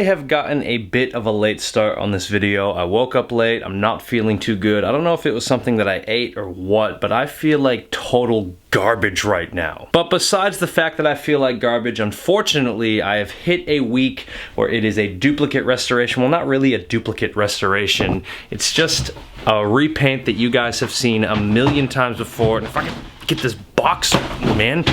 have gotten a bit of a late start on this video. I woke up late, I'm not feeling too good. I don't know if it was something that I ate or what, but I feel like total garbage right now. But besides the fact that I feel like garbage, unfortunately, I have hit a week where it is a duplicate restoration. Well, not really a duplicate restoration. It's just a repaint that you guys have seen a million times before. And if I can get this box, man,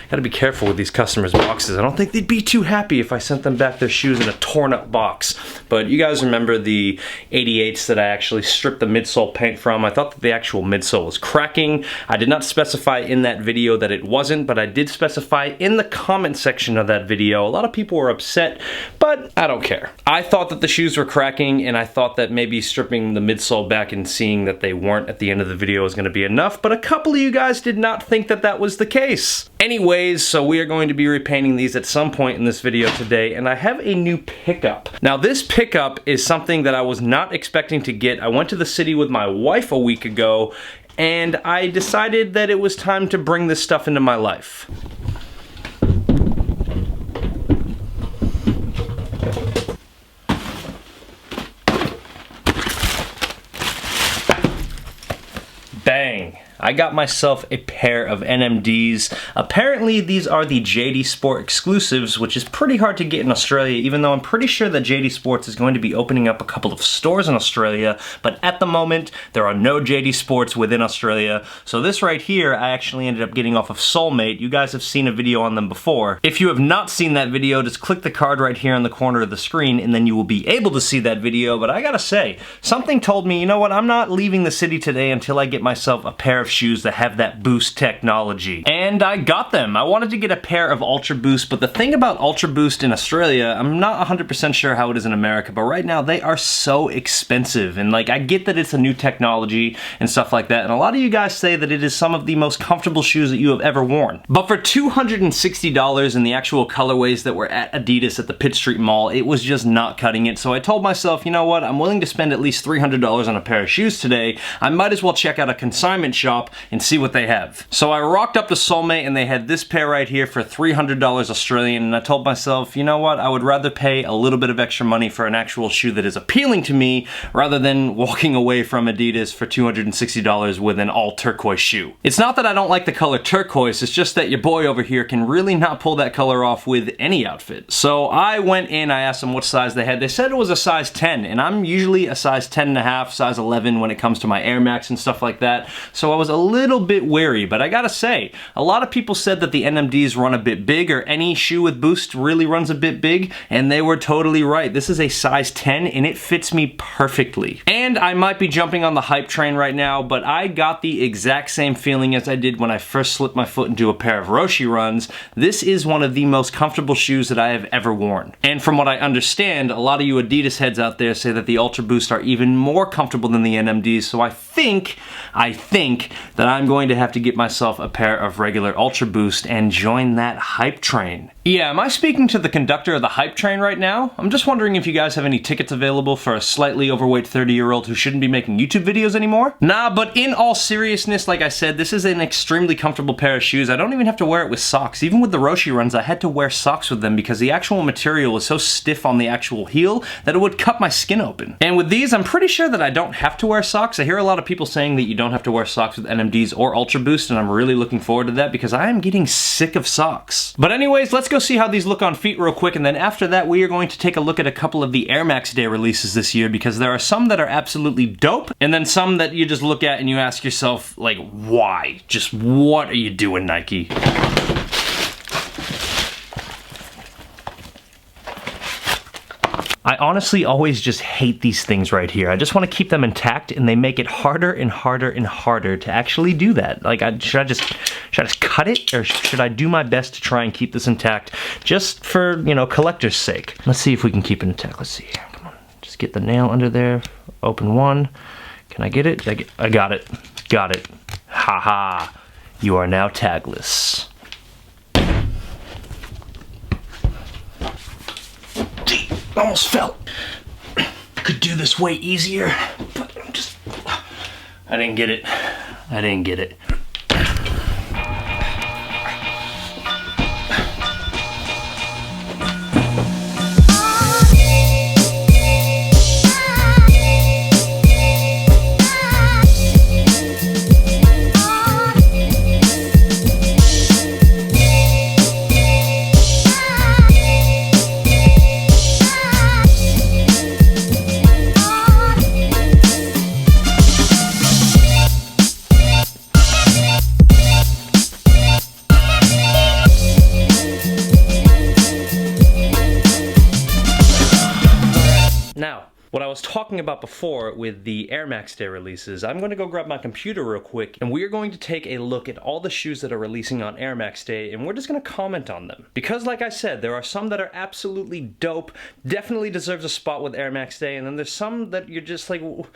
gotta be careful with these customers' boxes. I don't think they'd be too happy if I sent them back their shoes in a torn up box. But you guys remember the 88s that I actually stripped the midsole paint from. I thought that the actual midsole was cracking. I did not specify in that video that it wasn't, but I did specify in the comment section of that video. A lot of people were upset, but I don't care. I thought that the shoes were cracking, and I thought that maybe stripping the midsole back and seeing that they weren't at the end of the video was gonna be enough, but a couple of you guys did not think that that was the case. Anyways, so we are going to be repainting these at some point in this video today, and I have a new pickup. Now this pickup is something that I was not expecting to get. I went to the city with my wife a week ago, and I decided that it was time to bring this stuff into my life. Bang! I got myself a pair of NMDs. Apparently these are the JD Sport exclusives, which is pretty hard to get in Australia, even though I'm pretty sure that JD Sports is going to be opening up a couple of stores in Australia, but at the moment there are no JD Sports within Australia. So this right here I actually ended up getting off of Soulmate. You guys have seen a video on them before. If you have not seen that video, just click the card right here on the corner of the screen and then you will be able to see that video. But I gotta say, something told me, you know what, I'm not leaving the city today until I get myself a pair of shoes that have that Boost technology. And I got them. I wanted to get a pair of Ultra Boost, but the thing about Ultra Boost in Australia, I'm not 100% sure how it is in America, but right now they are so expensive. And like, I get that it's a new technology and stuff like that, and a lot of you guys say that it is some of the most comfortable shoes that you have ever worn. But for $260 in the actual colorways that were at ADIDAS at the Pitt Street Mall, it was just not cutting it. So I told myself, you know what, I'm willing to spend at least $300 on a pair of shoes today. I might as well check out a consignment shop and see what they have. So I rocked up to Soulmate and they had this pair right here for $300 Australian, and I told myself, you know what, I would rather pay a little bit of extra money for an actual shoe that is appealing to me rather than walking away from ADIDAS for $260 with an all turquoise shoe. It's not that I don't like the color turquoise, it's just that your boy over here can really not pull that color off with any outfit. So I went in, I asked them what size they had. They said it was a size 10, and I'm usually a size 10 and a half, size 11 when it comes to my Air Max and stuff like that. So I was a little bit wary, but I gotta say, a lot of people said that the NMDs run a bit big, or any shoe with Boost really runs a bit big, and they were totally right. This is a size 10 and it fits me perfectly. And I might be jumping on the hype train right now, but I got the exact same feeling as I did when I first slipped my foot into a pair of Roshe runs. This is one of the most comfortable shoes that I have ever worn. And from what I understand, a lot of you ADIDAS heads out there say that the Ultra Boost are even more comfortable than the NMDs, so I think that I'm going to have to get myself a pair of regular Ultra Boost and join that hype train. Yeah, am I speaking to the conductor of the hype train right now? I'm just wondering if you guys have any tickets available for a slightly overweight 30-year-old who shouldn't be making YouTube videos anymore? Nah, but in all seriousness, like I said, this is an extremely comfortable pair of shoes. I don't even have to wear it with socks. Even with the Roshe runs, I had to wear socks with them because the actual material was so stiff on the actual heel that it would cut my skin open. And with these, I'm pretty sure that I don't have to wear socks. I hear a lot of people saying that you don't have to wear socks with NMDs or Ultra Boost, and I'm really looking forward to that because I am getting sick of socks. But anyways, let's go see how these look on feet real quick, and then after that we are going to take a look at a couple of the Air Max Day releases this year, because there are some that are absolutely dope, and then some that you just look at and you ask yourself, like, why? Just what are you doing, Nike? I honestly always just hate these things right here. I just want to keep them intact, and they make it harder and harder and harder to actually do that. Like, should I just cut it, or should I do my best to try and keep this intact just for, you know, collector's sake? Let's see if we can keep it intact. Let's see here. Come on. Just get the nail under there. Open one. Can I get it? I got it. Got it. Haha. You are now tagless. Almost fell. Could do this way easier, but I didn't get it. I didn't get it. was talking about before with the Air Max Day releases, I'm going to go grab my computer real quick, and we are going to take a look at all the shoes that are releasing on Air Max Day, and we're just going to comment on them. Because like I said, there are some that are absolutely dope, definitely deserves a spot with Air Max Day, and then there's some that you're just like, what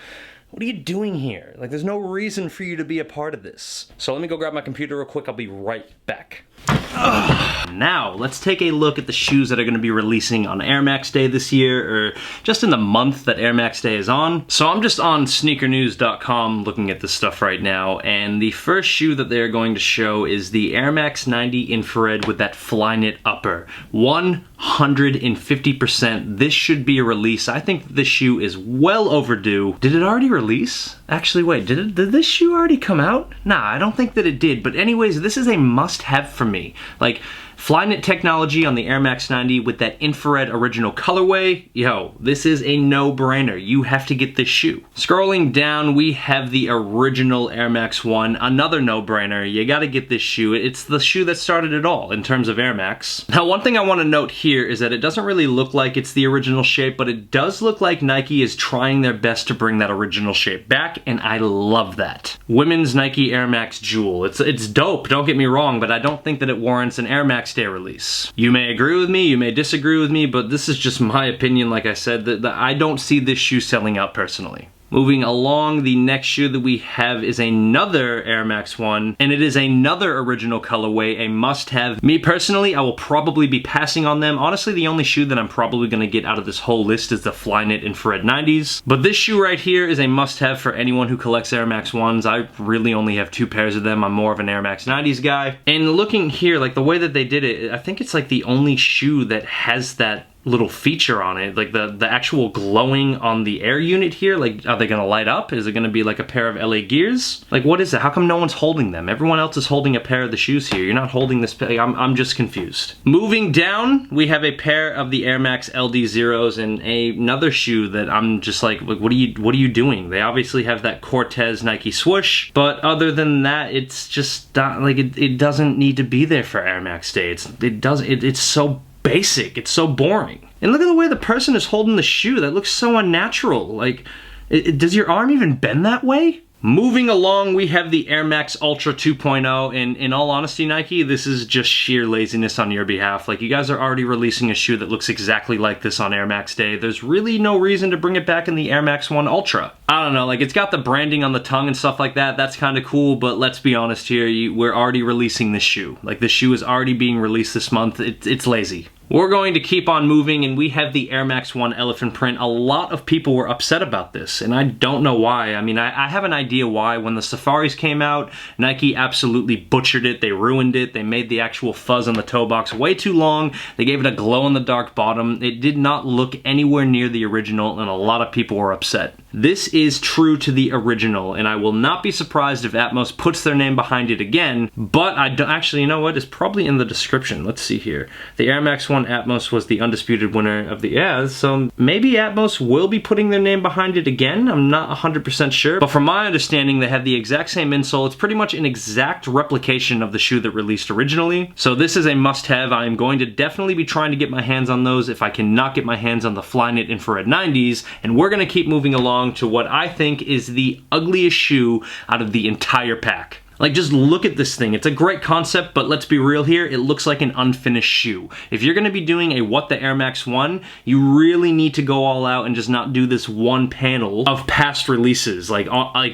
are you doing here? Like, there's no reason for you to be a part of this. So let me go grab my computer real quick. I'll be right back. Now, let's take a look at the shoes that are going to be releasing on Air Max Day this year, or just in the month that Air Max Day is on. So I'm just on sneakernews.com looking at this stuff right now, and the first shoe that they're going to show is the Air Max 90 Infrared with that Flyknit upper. 150%. This should be a release. I think this shoe is well overdue. Did it already release? Actually, wait, did this shoe already come out? Nah, I don't think that it did, but anyways, this is a must-have for me. Like, Flyknit technology on the Air Max 90 with that infrared original colorway, yo, this is a no-brainer. You have to get this shoe. Scrolling down, we have the original Air Max 1, another no-brainer. You gotta get this shoe. It's the shoe that started it all in terms of Air Max. Now, one thing I want to note here is that it doesn't really look like it's the original shape, but it does look like Nike is trying their best to bring that original shape back, and I love that. Women's Nike Air Max Jewel. It's dope, don't get me wrong, but I don't think that it warrants an Air Max Day release. You may agree with me, you may disagree with me, but this is just my opinion. Like I said, that I don't see this shoe selling out personally. Moving along, the next shoe that we have is another Air Max 1, and it is another original colorway, a must-have. Me personally, I will probably be passing on them. Honestly, the only shoe that I'm probably going to get out of this whole list is the Flyknit Infrared 90s. But this shoe right here is a must-have for anyone who collects Air Max 1s. I really only have 2 pairs of them. I'm more of an Air Max 90s guy. And looking here, like the way that they did it, I think it's like the only shoe that has that little feature on it, like the actual glowing on the air unit here. Like, are they gonna light up? Is it gonna be like a pair of LA Gears? Like, what is it? How come no one's holding them? Everyone else is holding a pair of the shoes here. You're not holding this pair. I'm just confused. Moving down, we have a pair of the Air Max LD Zeros and another shoe that I'm just like, what are you doing? They obviously have that Cortez Nike swoosh, but other than that, it's just not, like, it doesn't need to be there for Air Max Day. It's so basic, it's so boring. And look at the way the person is holding the shoe. That looks so unnatural. Like, does your arm even bend that way? Moving along, we have the Air Max Ultra 2.0, and in all honesty, Nike, this is just sheer laziness on your behalf. Like, you guys are already releasing a shoe that looks exactly like this on Air Max Day. There's really no reason to bring it back in the Air Max 1 Ultra. I don't know, like, it's got the branding on the tongue and stuff like that. That's kind of cool, but let's be honest here, we're already releasing this shoe. Like, this shoe is already being released this month. It's lazy. We're going to keep on moving, and we have the Air Max 1 Elephant Print. A lot of people were upset about this, and I don't know why. I mean, I have an idea why. When the Safaris came out, Nike absolutely butchered it. They ruined it. They made the actual fuzz on the toe box way too long. They gave it a glow-in-the-dark bottom. It did not look anywhere near the original, and a lot of people were upset. This is true to the original, and I will not be surprised if Atmos puts their name behind it again, but I don't, actually, you know what? It's probably in the description. Let's see here. The Air Max 1 Atmos was the undisputed winner of the, yeah, so maybe Atmos will be putting their name behind it again. I'm not 100% sure, but from my understanding, they have the exact same insole. It's pretty much an exact replication of the shoe that released originally, so this is a must-have. I am going to definitely be trying to get my hands on those if I cannot get my hands on the Flyknit Infrared 90s, and we're going to keep moving along to what I think is the ugliest shoe out of the entire pack. Like, just look at this thing. It's a great concept, but let's be real here, it looks like an unfinished shoe. If you're gonna be doing a What the Air Max 1, you really need to go all out and just not do this one panel of past releases. Like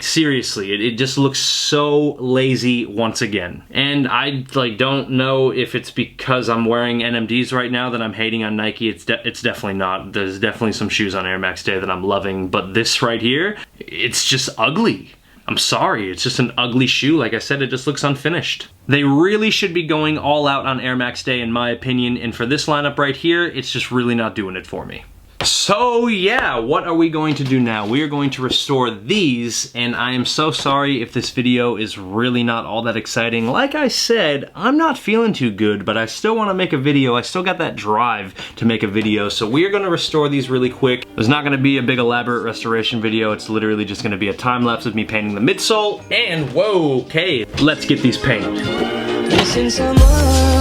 seriously, it just looks so lazy once again. And I don't know if it's because I'm wearing NMDs right now that I'm hating on Nike. It's definitely not. There's definitely some shoes on Air Max Day that I'm loving, but this right here, it's just ugly. I'm sorry, it's just an ugly shoe. Like I said, it just looks unfinished. They really should be going all out on Air Max Day in my opinion, and for this lineup right here, it's just really not doing it for me. So yeah, what are we going to do now? We are going to restore these, and I am so sorry if this video is really not all that exciting. Like I said, I'm not feeling too good, but I still want to make a video. I still got that drive to make a video, so we are going to restore these really quick. There's not going to be a big elaborate restoration video. It's literally just going to be a time lapse of me painting the midsole, and whoa, okay, let's get these painted. Missing someone.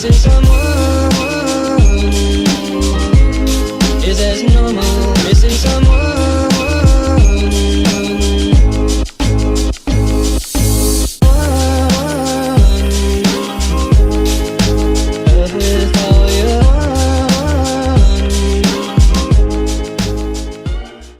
pieces of